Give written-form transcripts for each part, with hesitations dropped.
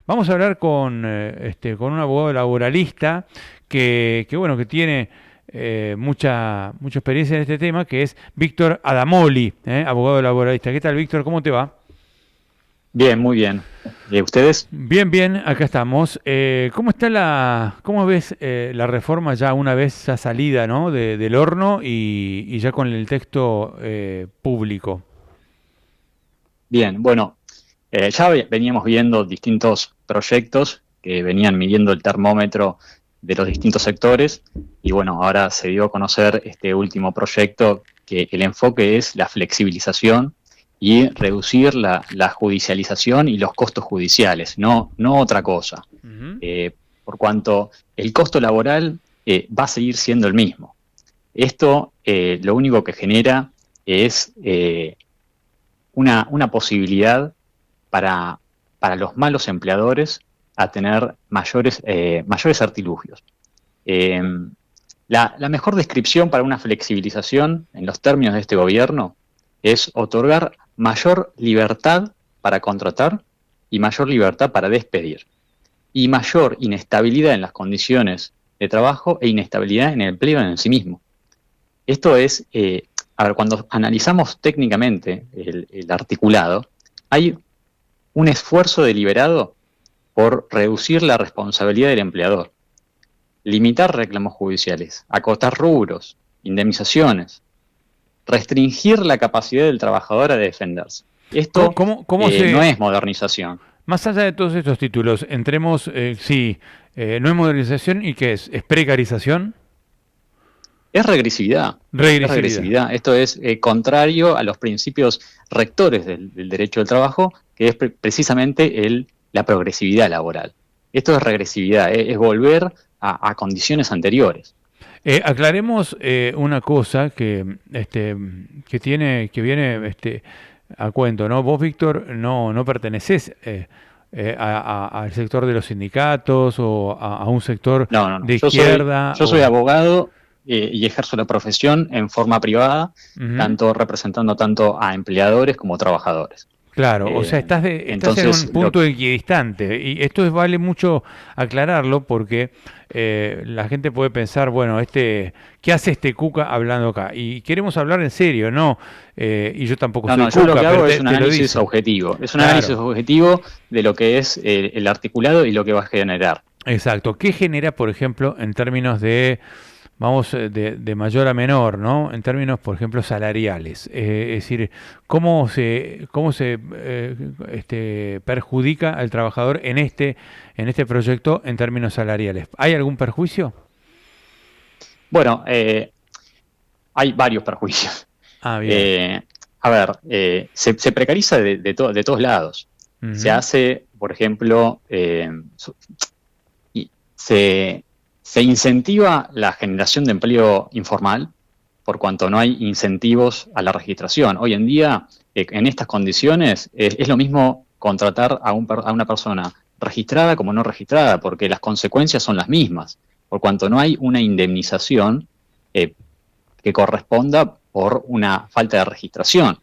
Vamos a hablar con un abogado laboralista que tiene mucha experiencia en este tema, que es Víctor Adamoli, abogado laboralista. ¿Qué tal, Víctor? ¿Cómo te va? Bien, muy bien. ¿Ustedes? Bien, bien, acá estamos. ¿Cómo ves la reforma ya una vez ya salida, ¿no? Del horno y ya con el texto público? Bien, bueno, ya veníamos viendo distintos proyectos que venían midiendo el termómetro de los distintos sectores y bueno, ahora se dio a conocer este último proyecto que el enfoque es la flexibilización y reducir la judicialización y los costos judiciales, no otra cosa. Ujú. Eh, por cuanto el costo laboral va a seguir siendo el mismo. Esto lo único que genera es una posibilidad para, para los malos empleadores a tener mayores artilugios. Eh, la mejor descripción para una flexibilización en los términos de este gobierno es otorgar mayor libertad para contratar y mayor libertad para despedir, y mayor inestabilidad en las condiciones de trabajo e inestabilidad en el empleo en sí mismo. Esto es, a ver, cuando analizamos técnicamente el articulado, hay un esfuerzo deliberado por reducir la responsabilidad del empleador, limitar reclamos judiciales, acotar rubros, indemnizaciones, restringir la capacidad del trabajador a defenderse. ¿Cómo, Esto cómo no se, es modernización, más allá de todos estos títulos, entremos, sí, no es modernización y qué es precarización, es regresividad. Es regresividad. regresividad. Esto es contrario a los principios rectores del derecho del trabajo, que es precisamente la progresividad laboral. Esto es regresividad, es volver a condiciones anteriores. Aclaremos una cosa que viene a cuento, ¿no? Vos, Víctor, no pertenecés al sector de los sindicatos o a un sector No, no, no. de izquierda Yo soy o... abogado y ejerzo la profesión en forma privada, Ujú. tanto representando tanto a empleadores como trabajadores. Claro, o sea, Eh, estás en un entonces, lo, punto equidistante y vale mucho aclararlo porque la gente puede pensar, bueno, ¿qué hace este Cuca hablando acá? Y queremos hablar en serio, ¿no? Y yo tampoco no, soy no, yo lo Cuca, que pero hago es un te lo análisis dice. objetivo. Es un análisis Claro, objetivo de lo que es el articulado y lo que va a generar. exacto. ¿Qué genera, por ejemplo, en términos vamos, de mayor a menor, ¿no? En términos, por ejemplo, salariales. Es decir, cómo se perjudica al trabajador en este proyecto en términos salariales. ¿Hay algún perjuicio? Bueno, hay varios perjuicios. Ah, bien. Eh, a ver, se precariza de todos lados. Se Ujú. hace, por ejemplo, y se incentiva la generación de empleo informal por cuanto no hay incentivos a la registración. Hoy en día, en estas condiciones, es lo mismo contratar a una persona registrada como no registrada, porque las consecuencias son las mismas, por cuanto no hay una indemnización eh, que corresponda por una falta de registración.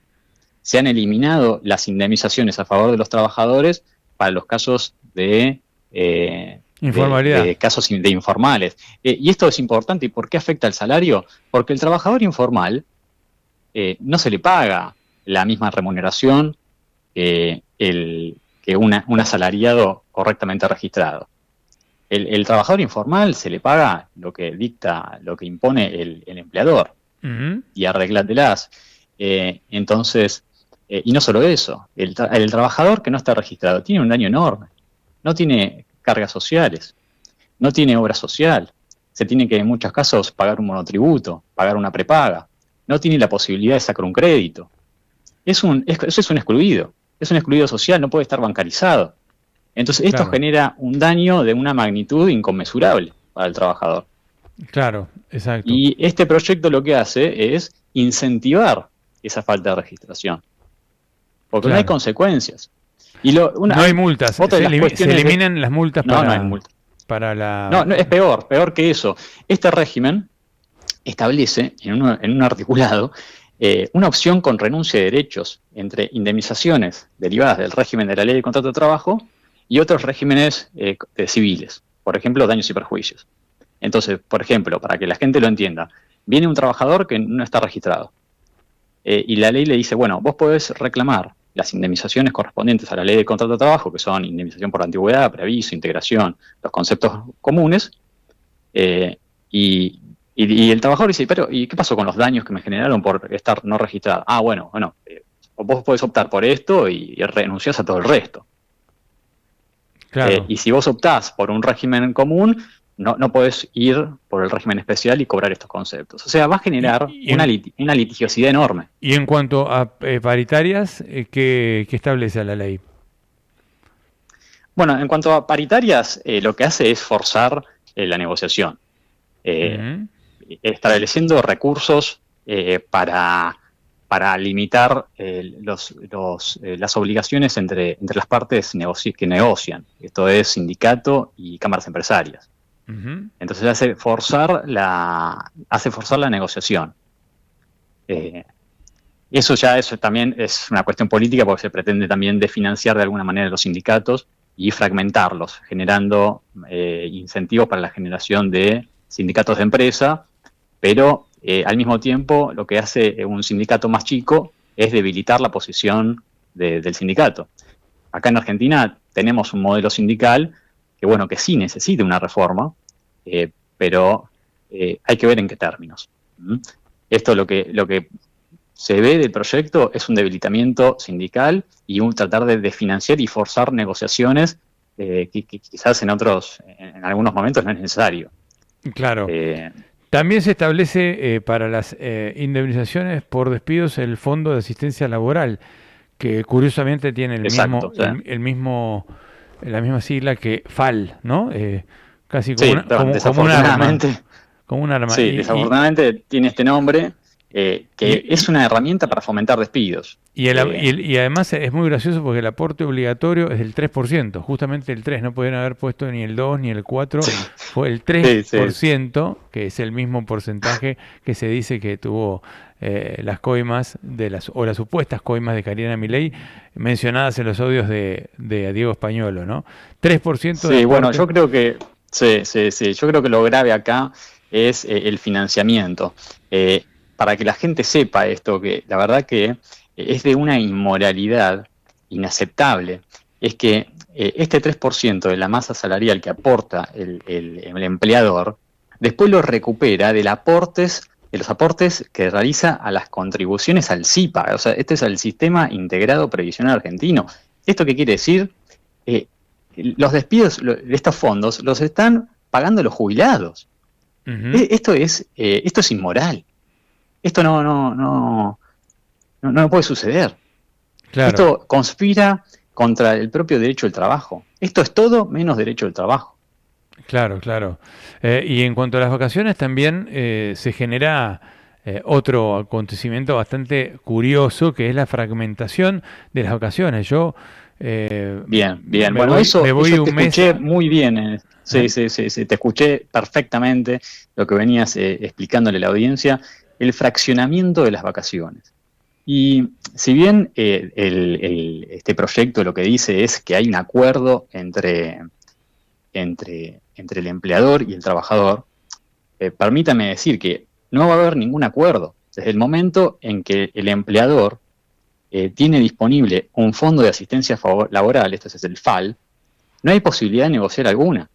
Se han eliminado las indemnizaciones a favor de los trabajadores para los casos Informalidad. de casos de informales. Y esto es importante. ¿Y por qué afecta al salario? Porque el trabajador informal no se le paga la misma remuneración que un asalariado correctamente registrado. El trabajador informal se le paga lo que dicta, lo que impone el empleador Ujú. y arréglatelas. Entonces, y no solo eso, el trabajador que no está registrado tiene un daño enorme, no tiene cargas sociales, no tiene obra social, se tiene que en muchos casos pagar un monotributo, pagar una prepaga, no tiene la posibilidad de sacar un crédito. Eso es un excluido social, no puede estar bancarizado. Entonces, esto Claro, genera un daño de una magnitud inconmensurable para el trabajador. claro, exacto. Y este proyecto lo que hace es incentivar esa falta de registración, porque no hay Claro. consecuencias. No hay multas, Otra de las se cuestiones de... eliminan las multas No, no hay multa. para la... No, no, es peor, peor que eso. Este régimen establece en un articulado una opción con renuncia de derechos entre indemnizaciones derivadas del régimen de la ley de contrato de trabajo y otros regímenes civiles, por ejemplo, daños y perjuicios. Entonces, por ejemplo, para que la gente lo entienda, viene un trabajador que no está registrado, y la ley le dice, bueno, vos podés reclamar las indemnizaciones correspondientes a la ley de contrato de trabajo, que son indemnización por antigüedad, preaviso, integración, los conceptos comunes, y el trabajador dice, pero ¿y qué pasó con los daños que me generaron por estar no registrado? Ah, bueno, vos podés optar por esto y renunciás a todo el resto. Claro. Y si vos optás por un régimen común, no podés ir por el régimen especial y cobrar estos conceptos. O sea, va a generar una litigiosidad enorme. Y en cuanto a paritarias, ¿qué establece la ley? Bueno, en cuanto a paritarias, lo que hace es forzar la negociación, estableciendo recursos para limitar las obligaciones entre las partes que negocian. Esto es sindicato y cámaras empresarias. Entonces hace forzar la negociación. Eso también es una cuestión política, porque se pretende también desfinanciar de alguna manera los sindicatos y fragmentarlos, generando incentivos para la generación de sindicatos de empresa, pero al mismo tiempo lo que hace un sindicato más chico es debilitar la posición del sindicato. Acá en Argentina tenemos un modelo sindical que sí necesita una reforma, pero hay que ver en qué términos. Esto lo que se ve del proyecto es un debilitamiento sindical y un tratar de desfinanciar y forzar negociaciones que quizás en algunos momentos no es necesario. Claro. También se establece para las indemnizaciones por despidos el Fondo de Asistencia Laboral, que curiosamente tiene la misma sigla que FAL, ¿no? Casi como un arma. Como un arma. Sí, desafortunadamente tiene este nombre, que es una herramienta para fomentar despidos. Y además es muy gracioso porque el aporte obligatorio es del 3%, justamente el 3%, no podrían haber puesto ni el 2 ni el 4%, fue el 3%, que es el mismo porcentaje que se dice que tuvo las coimas o las supuestas coimas de Karina Milei mencionadas en los audios de Diego Españolo, ¿no? 3% de Sí, bueno, yo creo que yo creo que lo grave acá es el financiamiento. Para que la gente sepa esto, que la verdad que es de una inmoralidad inaceptable, es que este 3% de la masa salarial que aporta el empleador, después lo recupera de los aportes que realiza a las contribuciones al SIPA. O sea, este es el Sistema Integrado Previsional Argentino. ¿Esto qué quiere decir? Los despidos de estos fondos los están pagando los jubilados. Esto es inmoral. Esto no puede suceder. Claro. Esto conspira contra el propio derecho del trabajo. Esto es todo menos derecho del trabajo. Claro, claro. Y en cuanto a las vacaciones también se genera otro acontecimiento bastante curioso, que es la fragmentación de las vacaciones. Yo Bien. Bueno, eso te escuché muy bien. Sí, te escuché perfectamente lo que venías explicándole a la audiencia, el fraccionamiento de las vacaciones. Y si bien este proyecto lo que dice es que hay un acuerdo entre el empleador y el trabajador, permítame decir que no va a haber ningún acuerdo. Desde el momento en que el empleador tiene disponible un fondo de asistencia laboral, esto es el FAL, no hay posibilidad de negociar alguna.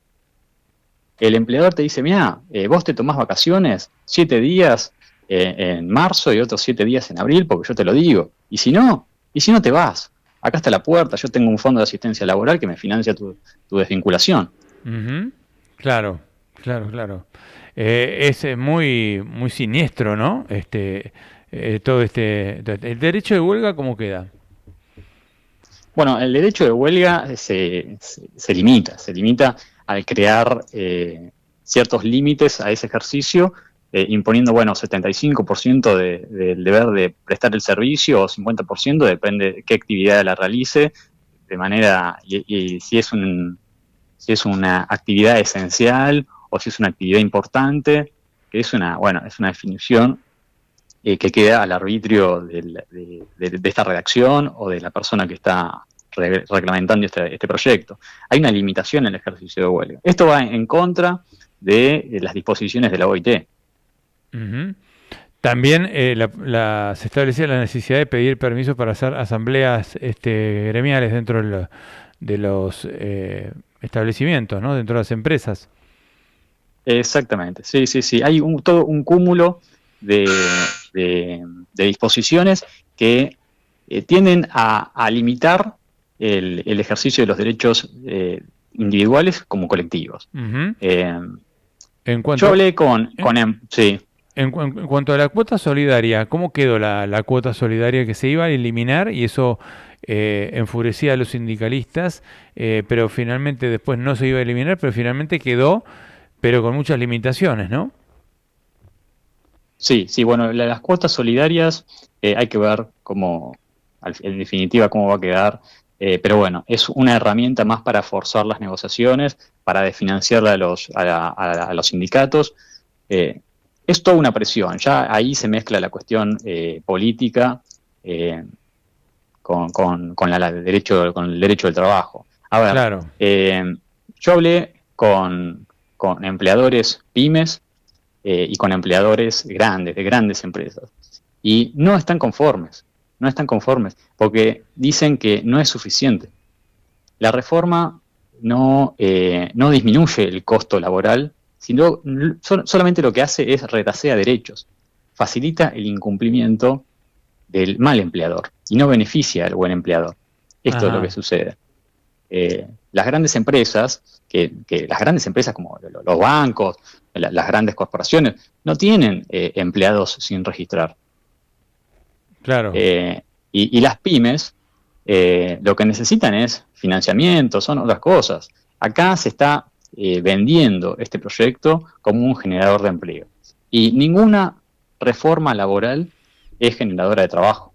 El empleador te dice, mira, vos te tomás vacaciones 7 días en marzo y otros 7 días en abril, porque yo te lo digo. Y si no te vas, acá está la puerta, yo tengo un fondo de asistencia laboral que me financia tu desvinculación. Claro. Es muy, muy siniestro, ¿no? Todo el derecho de huelga, ¿cómo queda? Bueno, el derecho de huelga se limita al crear ciertos límites a ese ejercicio, imponiendo, 75% del deber de prestar el servicio o 50%, depende de qué actividad la realice, de manera, y si es una actividad esencial o si es una actividad importante, que es una definición que queda al arbitrio de esta redacción o de la persona que está reglamentando este proyecto. Hay una limitación en el ejercicio de huelga. Esto va en contra de las disposiciones de la OIT. Uh-huh. También se establecía la necesidad de pedir permiso para hacer asambleas gremiales dentro de los establecimientos, ¿no? Dentro de las empresas. Exactamente, sí, sí, sí. Hay todo un cúmulo de disposiciones que tienden a limitar el ejercicio de los derechos individuales como colectivos. Uh-huh. Yo hablé sí. En cuanto a la cuota solidaria, ¿cómo quedó la cuota solidaria que se iba a eliminar? Y eso enfurecía a los sindicalistas, pero finalmente después no se iba a eliminar, pero finalmente quedó, pero con muchas limitaciones, ¿no? Sí, sí, bueno, las cuotas solidarias hay que ver cómo, en definitiva, cómo va a quedar, pero bueno, es una herramienta más para forzar las negociaciones, para desfinanciarla a los sindicatos. Es toda una presión, ya ahí se mezcla la cuestión política con el derecho del trabajo. A ver, claro. Yo hablé con empleadores pymes y con empleadores grandes, de grandes empresas, y no están conformes, porque dicen que no es suficiente. La reforma no disminuye el costo laboral, sino solamente lo que hace es retrasea derechos, facilita el incumplimiento del mal empleador y no beneficia al buen empleador. Esto es lo que sucede. Las grandes empresas, las grandes empresas como los bancos, las grandes corporaciones, no tienen empleados sin registrar. Claro. Y las pymes lo que necesitan es financiamiento, son otras cosas. Acá se está vendiendo este proyecto como un generador de empleo. Y ninguna reforma laboral es generadora de trabajo.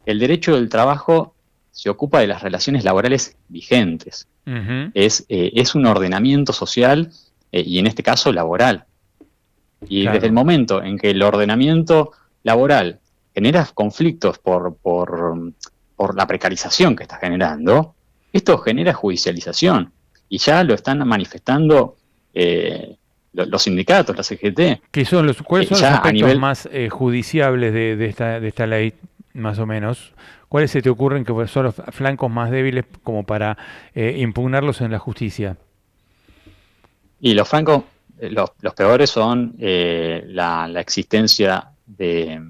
El derecho del trabajo se ocupa de las relaciones laborales vigentes. Uh-huh. Es un ordenamiento social y en este caso laboral. Y claro, desde el momento en que el ordenamiento laboral genera conflictos por la precarización que está generando, esto genera judicialización. Y ya lo están manifestando los sindicatos, la CGT. ¿Cuáles son los aspectos más judiciables de esta ley, más o menos? ¿Cuáles se te ocurren que son los flancos más débiles como para impugnarlos en la justicia? Y los flancos, los peores son la existencia de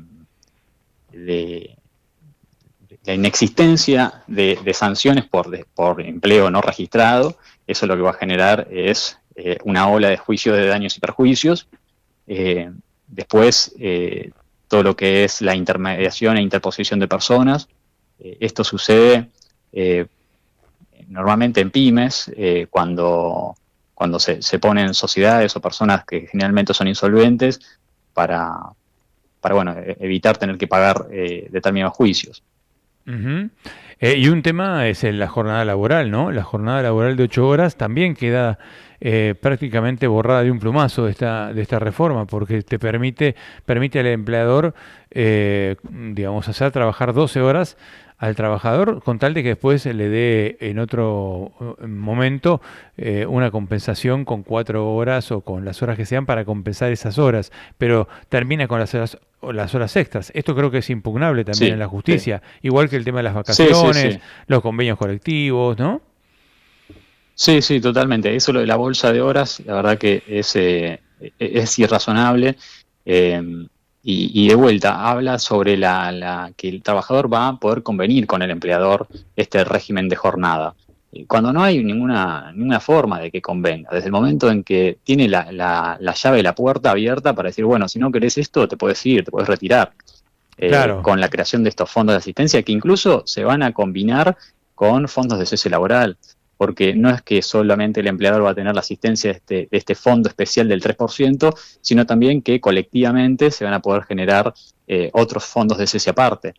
la inexistencia de sanciones por empleo no registrado. Eso lo que va a generar es una ola de juicios de daños y perjuicios. Después, todo lo que es la intermediación e interposición de personas. Esto sucede normalmente en pymes, cuando se ponen sociedades o personas que generalmente son insolventes para evitar tener que pagar determinados juicios. Uh-huh. Y un tema es la jornada laboral, ¿no? La jornada laboral de 8 horas también queda prácticamente borrada de un plumazo de esta reforma, porque te permite al empleador, digamos, hacer trabajar 12 horas al trabajador con tal de que después le dé en otro momento una compensación con 4 horas o con las horas que sean para compensar esas horas, pero termina con las horas extras. Esto creo que es impugnable también en la justicia, igual que el tema de las vacaciones, los convenios colectivos, ¿no? Sí, sí, totalmente. Eso lo de la bolsa de horas, la verdad que es irrazonable. Y de vuelta, habla sobre que el trabajador va a poder convenir con el empleador este régimen de jornada. Cuando no hay ninguna forma de que convenga, desde el momento en que tiene la llave de la puerta abierta para decir, bueno, si no querés esto, te puedes ir, te puedes retirar. Claro. Con la creación de estos fondos de asistencia que incluso se van a combinar con fondos de cese laboral. Porque no es que solamente el empleador va a tener la asistencia de este fondo especial del 3%, sino también que colectivamente se van a poder generar otros fondos de cese aparte.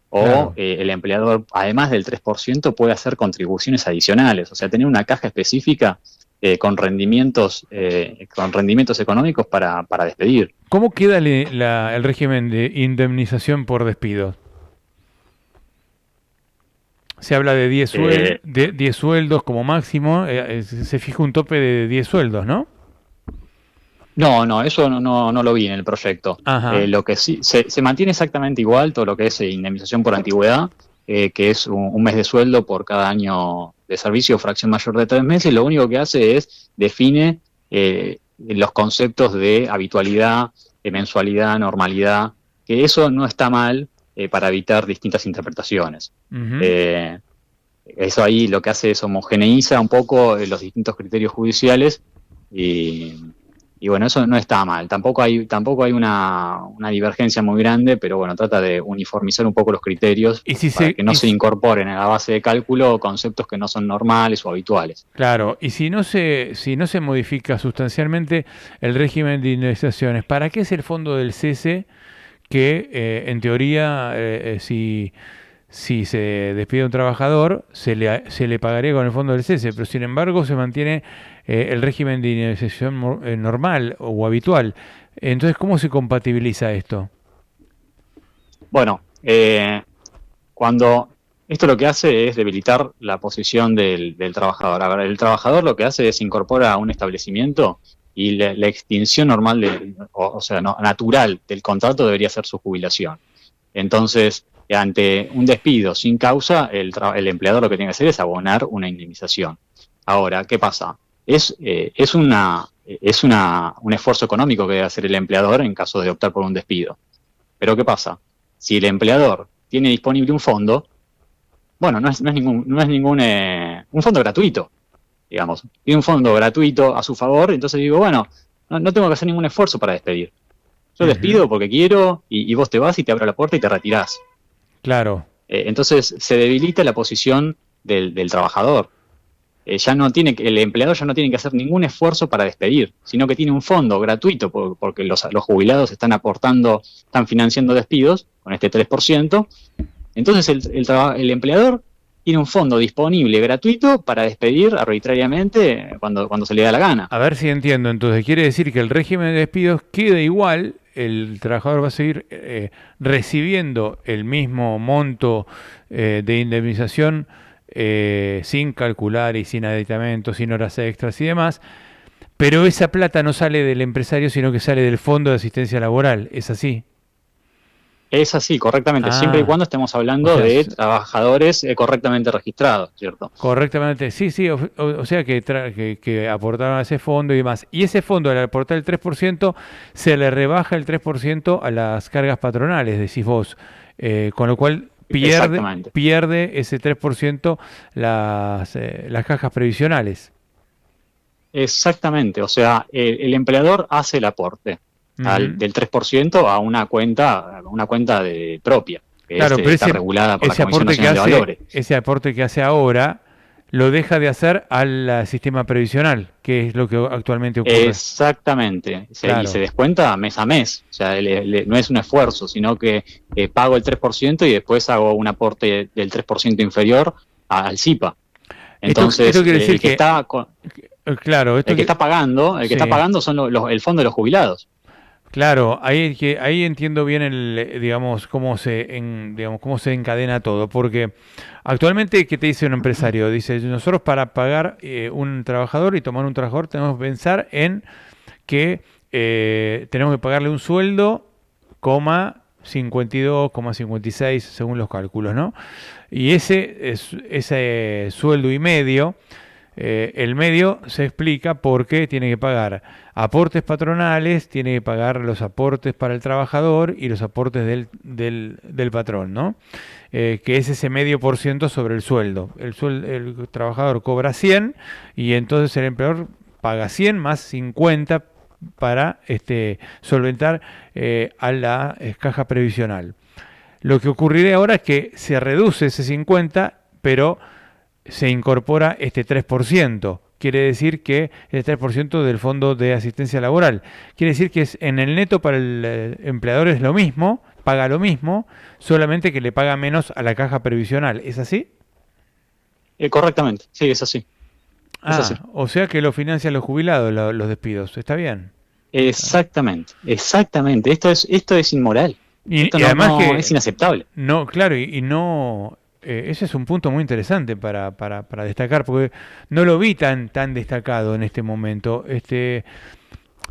O claro, el empleador, además del 3%, puede hacer contribuciones adicionales, o sea, tener una caja específica con rendimientos económicos para despedir. ¿Cómo queda el régimen de indemnización por despido? Se habla de 10 Eh, de 10 sueldos como máximo, se fija un tope de 10 sueldos, ¿no? no, eso no lo vi en el proyecto. Ajá. Lo que sí, se mantiene exactamente igual todo lo que es indemnización por antigüedad, que es un mes de sueldo por cada año de servicio, fracción mayor de 3 meses. Lo único que hace es define los conceptos de habitualidad, de mensualidad, normalidad, que eso no está mal para evitar distintas interpretaciones. Ujú. Eh, Eso ahí lo que hace es homogeneiza un poco los distintos criterios judiciales y, y bueno, eso no está mal. Tampoco hay una divergencia muy grande, pero bueno, trata de uniformizar un poco los criterios Y si para se, que no se incorporen a la base de cálculo conceptos que no son normales o habituales. claro, y si no se modifica sustancialmente el régimen de indemnizaciones, ¿para qué es el fondo del cese que en teoría si se despide a un trabajador se le pagaría con el fondo del cese, pero sin embargo se mantiene el régimen de indemnización normal o habitual? Entonces, ¿cómo se compatibiliza esto? Bueno, cuando esto lo que hace es debilitar la posición del trabajador. Ahora, el trabajador lo que hace es incorpora a un establecimiento y la extinción normal, o sea, natural del contrato debería ser su jubilación. Entonces, ante un despido sin causa, el empleador lo que tiene que hacer es abonar una indemnización. Ahora, ¿qué pasa? Un esfuerzo económico que debe hacer el empleador en caso de optar por un despido. Pero ¿qué pasa? Si el empleador tiene disponible un fondo, bueno, un fondo gratuito, digamos. Tiene un fondo gratuito a su favor, entonces digo, bueno, no tengo que hacer ningún esfuerzo para despedir. Yo Ujú. despido porque quiero y vos te vas y te abro la puerta y te retirás. Claro. Entonces se debilita la posición del trabajador. El empleador ya no tiene que hacer ningún esfuerzo para despedir, sino que tiene un fondo gratuito porque los jubilados están financiando despidos con este 3%. Entonces el empleador tiene un fondo disponible gratuito para despedir arbitrariamente cuando se le da la gana. A ver si entiendo. Entonces, quiere decir que el régimen de despidos queda igual, el trabajador va a seguir recibiendo el mismo monto de indemnización sin calcular y sin aditamentos, sin horas extras y demás, pero esa plata no sale del empresario, sino que sale del Fondo de Asistencia Laboral. ¿Es así? Es así, correctamente, siempre y Ah, cuando estemos o hablando sea, de trabajadores correctamente registrados, ¿cierto? correctamente, sí, sí, o sea que aportaron a ese fondo y demás. Y ese fondo, al aportar el 3% se le rebaja el 3% a las cargas patronales, decís vos, con lo cual Exactamente. pierde ese 3% las cajas previsionales. Exactamente, o sea, el empleador hace el aporte Ujú. del 3% a una cuenta propia, que Claro, pero está regulada por la ese Comisión aporte que Nacional de hace, Valores. ese aporte que hace ahora, lo deja de hacer al sistema previsional, que es lo que actualmente ocurre. Exactamente, y se Claro. descuenta mes a mes, o sea, no es un esfuerzo, sino que pago el 3% y después hago un aporte del 3% inferior al CIPA. Esto Entonces, quiere decir que, claro, el que está pagando, sí. son el fondo de los jubilados. Claro, ahí entiendo bien digamos, digamos, cómo se encadena todo, porque actualmente, ¿qué te dice un empresario? Dice, nosotros para pagar un trabajador y tomar un trabajador tenemos que pensar en que tenemos que pagarle un sueldo, coma 52, coma 56, según los cálculos, ¿no? Y ese sueldo y medio, el medio se explica porque tiene que pagar aportes patronales, tiene que pagar los aportes para el trabajador y los aportes del patrón, ¿no? Que es ese medio por ciento sobre el sueldo. El trabajador cobra 100 y entonces el empleador paga 100 más 50 para solventar a la caja previsional. Lo que ocurrirá ahora es que se reduce ese 50, pero se incorpora este 3%. Quiere decir que el 3% del Fondo de Asistencia Laboral. Quiere decir que en el neto para el empleador es lo mismo, paga lo mismo, solamente que le paga menos a la caja previsional. ¿Es así? Correctamente, sí, es así, es así. O sea que lo financian los jubilados, los despidos. Está bien. Exactamente, exactamente. Esto es inmoral. Esto Y no, además no es que, inaceptable. no, claro, y no, ese es un punto muy interesante para destacar, porque no lo vi tan destacado en este momento.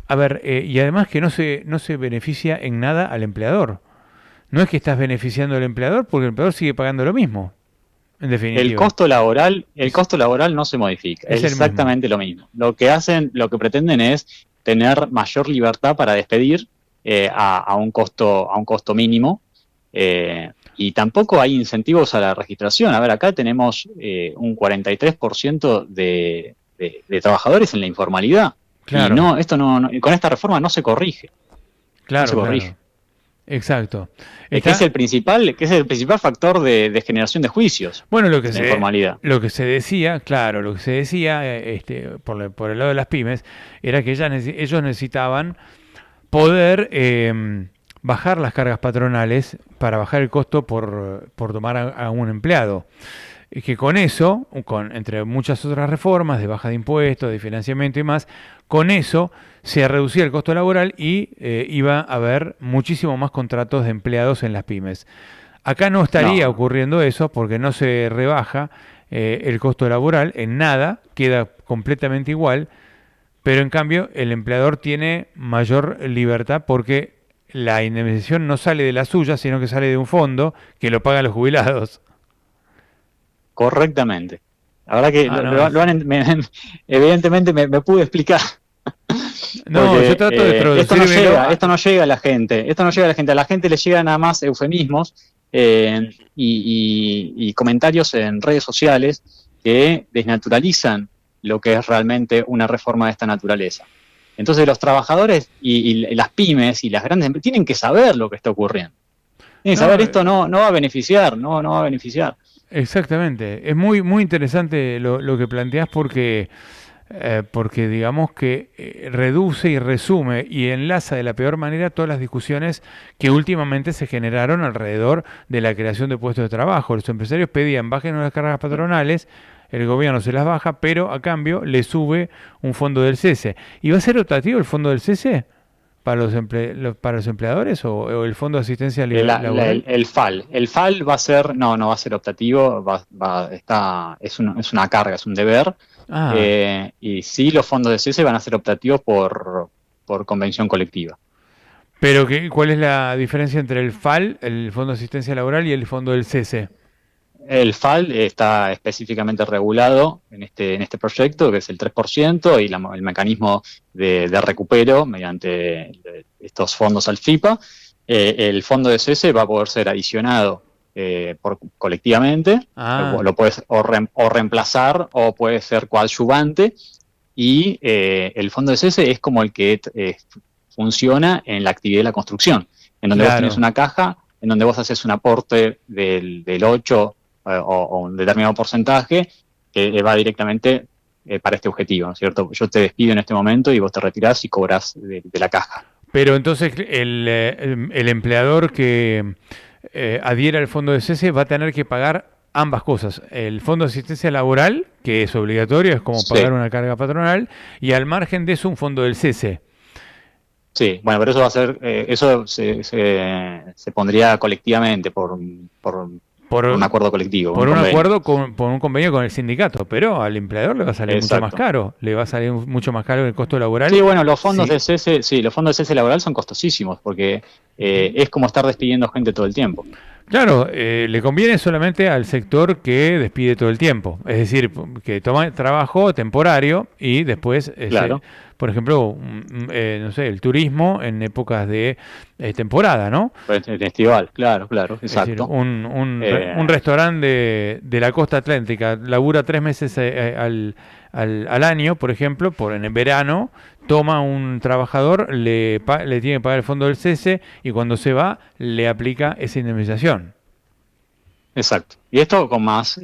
A ver, y además que no se beneficia en nada al empleador. No es que estás beneficiando al empleador porque el empleador sigue pagando lo mismo, en definitiva. El costo laboral no se modifica, es exactamente lo mismo. Lo que pretenden es tener mayor libertad para despedir a un costo mínimo, y tampoco hay incentivos a la registración. A ver, acá tenemos un 43% de trabajadores en la informalidad. Claro. Y esto con esta reforma no se corrige. Claro, no se corrige. Claro. Exacto. Que es el principal factor de generación de juicios. Bueno, la informalidad. Lo que se decía, claro, por el lado de las pymes, era que ellos necesitaban poder bajar las cargas patronales para bajar el costo por tomar a un empleado. Y que con eso, entre muchas otras reformas de baja de impuestos, de financiamiento y más, con eso se reducía el costo laboral y iba a haber muchísimo más contratos de empleados en las pymes. Acá no estaría ocurriendo eso porque no se rebaja el costo laboral en nada, queda completamente igual, pero en cambio el empleador tiene mayor libertad porque la indemnización no sale de la suya, sino que sale de un fondo que lo pagan los jubilados. Correctamente. La verdad que evidentemente me pude explicar. No, porque yo trato de traducirlo. Esto no llega a la gente. A la gente le llegan nada más eufemismos y comentarios en redes sociales que desnaturalizan lo que es realmente una reforma de esta naturaleza. Entonces los trabajadores y las pymes y las grandes empresas tienen que saber lo que está ocurriendo. Tienen que saber esto no va a beneficiar, no va a beneficiar. Exactamente. Es muy, muy interesante lo que planteás porque digamos que reduce y resume y enlaza de la peor manera todas las discusiones que últimamente se generaron alrededor de la creación de puestos de trabajo. Los empresarios pedían bajen las cargas patronales, el gobierno se las baja, pero a cambio le sube un fondo del cese. ¿Y va a ser optativo el fondo del cese para los empleadores o el fondo de asistencia laboral? El FAL. El FAL va a ser, no va a ser optativo, es una carga, es un deber. Y sí, los fondos de cese van a ser optativos por convención colectiva. Pero ¿cuál es la diferencia entre el FAL, el Fondo de Asistencia Laboral, y el fondo del cese? El FAL está específicamente regulado en este proyecto, que es el 3%, y el mecanismo de recupero mediante estos fondos al FIPA. El fondo de cese va a poder ser adicionado colectivamente, lo puedes o reemplazar o puede ser coadyuvante, y el fondo de cese es como el que funciona en la actividad de la construcción, en donde vos tenés una caja, en donde vos haces un aporte del 8 o un determinado porcentaje que va directamente para este objetivo, ¿no es cierto? Yo te despido en este momento y vos te retirás y cobrás de la caja. Pero entonces el empleador que adhiera al fondo de cese va a tener que pagar ambas cosas. El fondo de asistencia laboral, que es obligatorio, es como pagar una carga patronal, y al margen de eso un fondo del cese. Sí, bueno, pero eso va a ser, eso se pondría colectivamente por un acuerdo colectivo. Por un acuerdo, por un convenio con el sindicato, pero al empleador le va a salir mucho más caro. Le va a salir mucho más caro el costo laboral. Sí, bueno, los fondos de cese, los fondos de cese laboral son costosísimos porque es como estar despidiendo gente todo el tiempo. Claro, le conviene solamente al sector que despide todo el tiempo. Es decir, que toma trabajo temporario y después, por ejemplo, no sé, el turismo en épocas de temporada, ¿no? Pues el festival, claro, exacto. Es decir, un restaurante de la costa atlántica labura 3 meses al año, por ejemplo, en el verano, toma un trabajador, le tiene que pagar el fondo del cese y cuando se va le aplica esa indemnización. Exacto. Y esto con más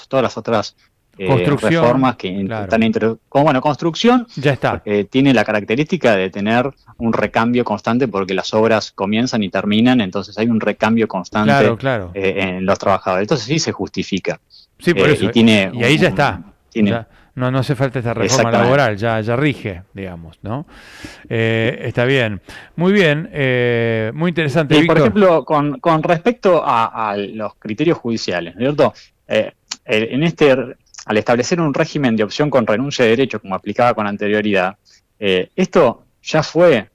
todas las otras reformas que están como construcción ya está. Tiene la característica de tener un recambio constante porque las obras comienzan y terminan, entonces hay un recambio constante en los trabajadores. Entonces sí se justifica. Sí, por eso. Y ahí ya está. no hace falta esta reforma laboral, ya rige, digamos, ¿no? Está bien. Muy bien, muy interesante, Y Víctor. por ejemplo, con respecto a los criterios judiciales, ¿no es cierto? Al establecer un régimen de opción con renuncia de derecho, como aplicaba con anterioridad, esto ya fue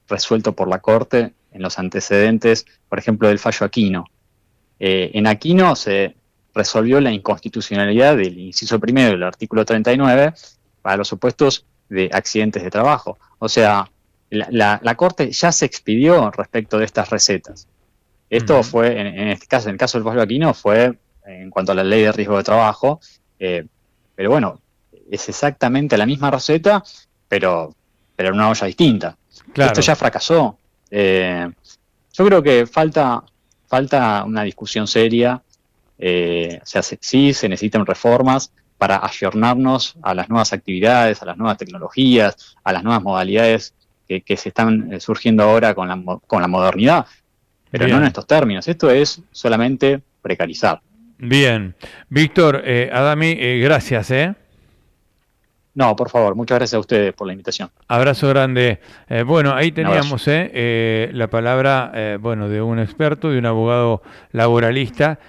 resuelto por la Corte en los antecedentes, por ejemplo, del fallo Aquino. En Aquino se resolvió la inconstitucionalidad del inciso primero del artículo 39 para los supuestos de accidentes de trabajo. O sea, la Corte ya se expidió respecto de estas recetas. Esto fue, en este caso, en el caso del fallo Aquino, fue en cuanto a la ley de riesgo de trabajo, pero bueno, es exactamente la misma receta, pero en una olla distinta. Claro. Esto ya fracasó. Yo creo que falta una discusión seria. O sea, sí se necesitan reformas para ayornarnos a las nuevas actividades, a las nuevas tecnologías, a las nuevas modalidades que se están surgiendo ahora con la modernidad, pero Bien. no en estos términos. Esto es solamente precarizar. Bien. Víctor, Adami, gracias, No, por favor, muchas gracias a ustedes por la invitación. Abrazo grande. Bueno, ahí teníamos la palabra bueno, de un experto, de un abogado laboralista